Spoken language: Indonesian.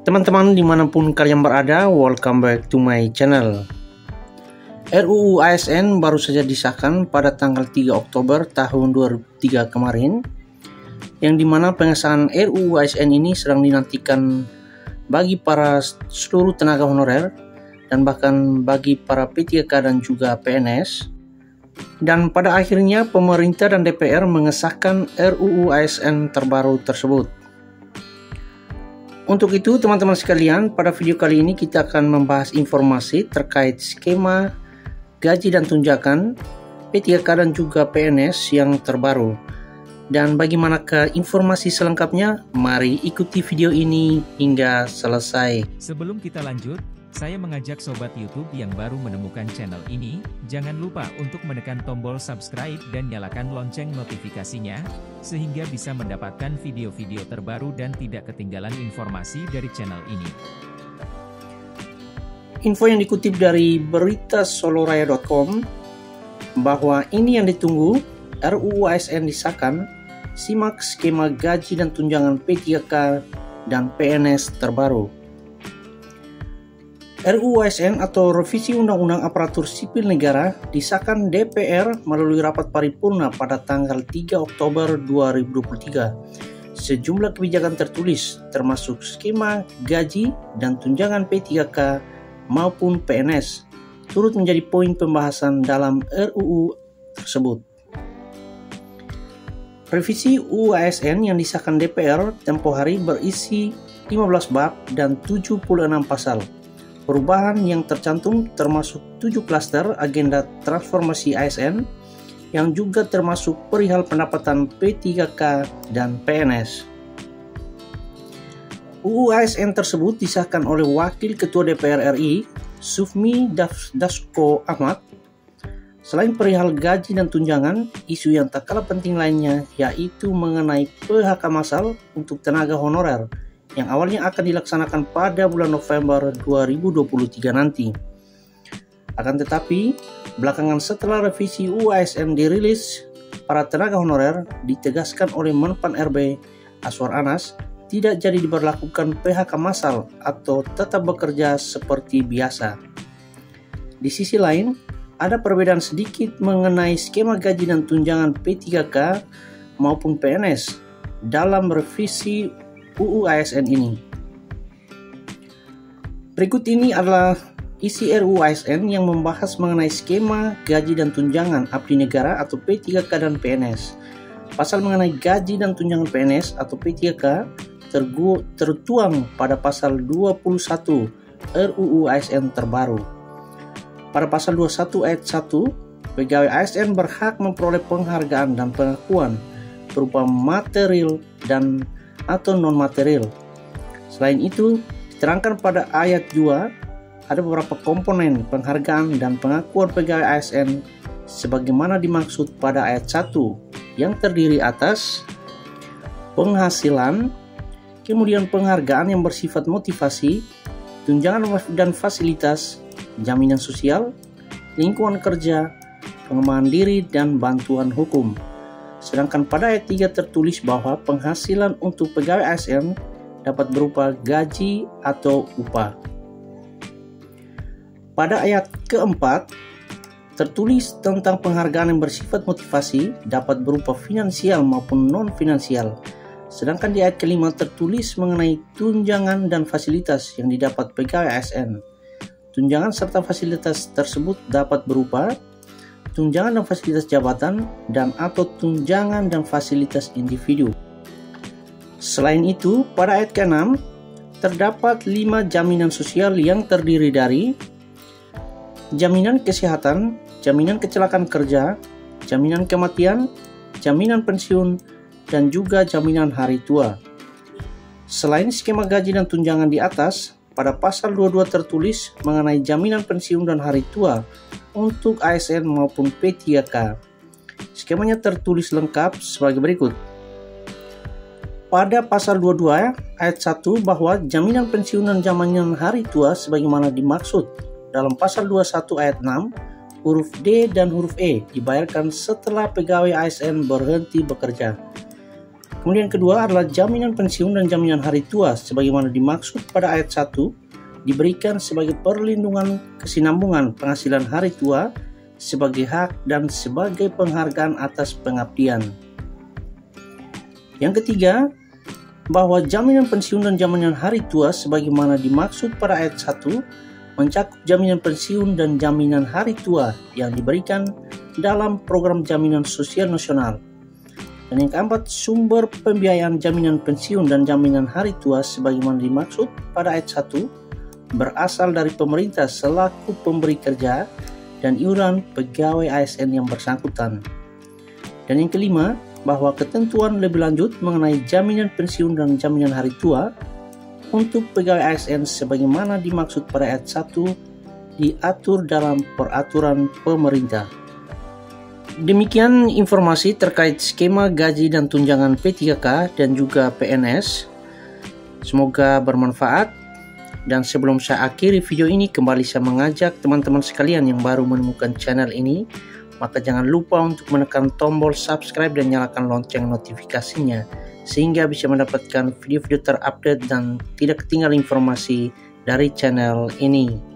Teman-teman dimanapun kalian berada, welcome back to my channel. RUU ASN baru saja disahkan pada tanggal 3 Oktober tahun 2003 kemarin, yang dimana pengesahan RUU ASN ini sedang dinantikan bagi para seluruh tenaga honorer dan bahkan bagi para P3K dan juga PNS. Dan pada akhirnya pemerintah dan DPR mengesahkan RUU ASN terbaru tersebut. Untuk itu teman-teman sekalian, pada video kali ini kita akan membahas informasi terkait skema gaji dan tunjangan P3K dan juga PNS yang terbaru. Dan bagaimanakah informasi selengkapnya? Mari ikuti video ini hingga selesai. Sebelum kita lanjut, saya mengajak sobat YouTube yang baru menemukan channel ini, jangan lupa untuk menekan tombol subscribe dan nyalakan lonceng notifikasinya, sehingga bisa mendapatkan video-video terbaru dan tidak ketinggalan informasi dari channel ini. Info yang dikutip dari beritasoloraya.com bahwa ini yang ditunggu, RUU ASN disahkan, simak skema gaji dan tunjangan P3K dan PNS terbaru. RUU ASN atau Revisi Undang-Undang Aparatur Sipil Negara disahkan DPR melalui rapat paripurna pada tanggal 3 Oktober 2023. Sejumlah kebijakan tertulis termasuk skema gaji dan tunjangan P3K maupun PNS turut menjadi poin pembahasan dalam RUU tersebut. Revisi UU ASN yang disahkan DPR tempo hari berisi 15 bab dan 76 pasal. Perubahan yang tercantum termasuk 7 klaster agenda transformasi ASN yang juga termasuk perihal pendapatan P3K dan PNS. UU ASN tersebut disahkan oleh Wakil Ketua DPR RI, Sufmi Dasko Ahmad. Selain perihal gaji dan tunjangan, isu yang tak kalah penting lainnya yaitu mengenai PHK massal untuk tenaga honorer yang awalnya akan dilaksanakan pada bulan November 2023 nanti. Akan tetapi, belakangan setelah revisi UU ASN dirilis, para tenaga honorer ditegaskan oleh Menpan RB Aswar Anas tidak jadi diberlakukan PHK massal atau tetap bekerja seperti biasa. Di sisi lain, ada perbedaan sedikit mengenai skema gaji dan tunjangan P3K maupun PNS dalam revisi UU ASN ini. Berikut ini adalah isi RUU ASN yang membahas mengenai skema gaji dan tunjangan abdi negara atau P3K dan PNS. Pasal mengenai gaji dan tunjangan PNS atau P3K tertuang pada pasal 21 RUU ASN terbaru. Pada pasal 21 ayat 1, pegawai ASN berhak memperoleh penghargaan dan pengakuan berupa material dan atau non-material. Selain itu, diterangkan pada ayat 2 ada beberapa komponen penghargaan dan pengakuan pegawai ASN sebagaimana dimaksud pada ayat 1 yang terdiri atas penghasilan, kemudian penghargaan yang bersifat motivasi, tunjangan dan fasilitas, jaminan sosial, lingkungan kerja, pengembangan diri, dan bantuan hukum. Sedangkan pada ayat 3 tertulis bahwa penghasilan untuk pegawai ASN dapat berupa gaji atau upah. Pada ayat keempat tertulis tentang penghargaan yang bersifat motivasi dapat berupa finansial maupun non-finansial. Sedangkan di ayat kelima tertulis mengenai tunjangan dan fasilitas yang didapat pegawai ASN. Tunjangan serta fasilitas tersebut dapat berupa tunjangan dan fasilitas jabatan dan atau tunjangan dan fasilitas individu. Selain itu, pada ayat ke-6 terdapat 5 jaminan sosial yang terdiri dari jaminan kesehatan, jaminan kecelakaan kerja, jaminan kematian, jaminan pensiun, dan juga jaminan hari tua. Selain skema gaji dan tunjangan di atas, pada pasal 22 tertulis mengenai jaminan pensiun dan hari tua untuk ASN maupun P3K. Skemanya tertulis lengkap sebagai berikut. Pada pasal 22 ayat 1 bahwa jaminan pensiun dan jaminan hari tua sebagaimana dimaksud dalam pasal 21 ayat 6, huruf D dan huruf E dibayarkan setelah pegawai ASN berhenti bekerja. Kemudian kedua adalah jaminan pensiun dan jaminan hari tua sebagaimana dimaksud pada ayat 1 diberikan sebagai perlindungan kesinambungan penghasilan hari tua sebagai hak dan sebagai penghargaan atas pengabdian. Yang ketiga, bahwa jaminan pensiun dan jaminan hari tua sebagaimana dimaksud pada ayat 1 mencakup jaminan pensiun dan jaminan hari tua yang diberikan dalam program jaminan sosial nasional. Dan yang keempat, sumber pembiayaan jaminan pensiun dan jaminan hari tua sebagaimana dimaksud pada ayat 1 berasal dari pemerintah selaku pemberi kerja dan iuran pegawai ASN yang bersangkutan. Dan yang kelima, bahwa ketentuan lebih lanjut mengenai jaminan pensiun dan jaminan hari tua untuk pegawai ASN sebagaimana dimaksud pada ayat 1 diatur dalam peraturan pemerintah. Demikian informasi terkait skema gaji dan tunjangan P3K dan juga PNS. Semoga bermanfaat. Dan sebelum saya akhiri video ini, kembali saya mengajak teman-teman sekalian yang baru menemukan channel ini, maka jangan lupa untuk menekan tombol subscribe dan nyalakan lonceng notifikasinya, sehingga bisa mendapatkan video-video terupdate dan tidak ketinggalan informasi dari channel ini.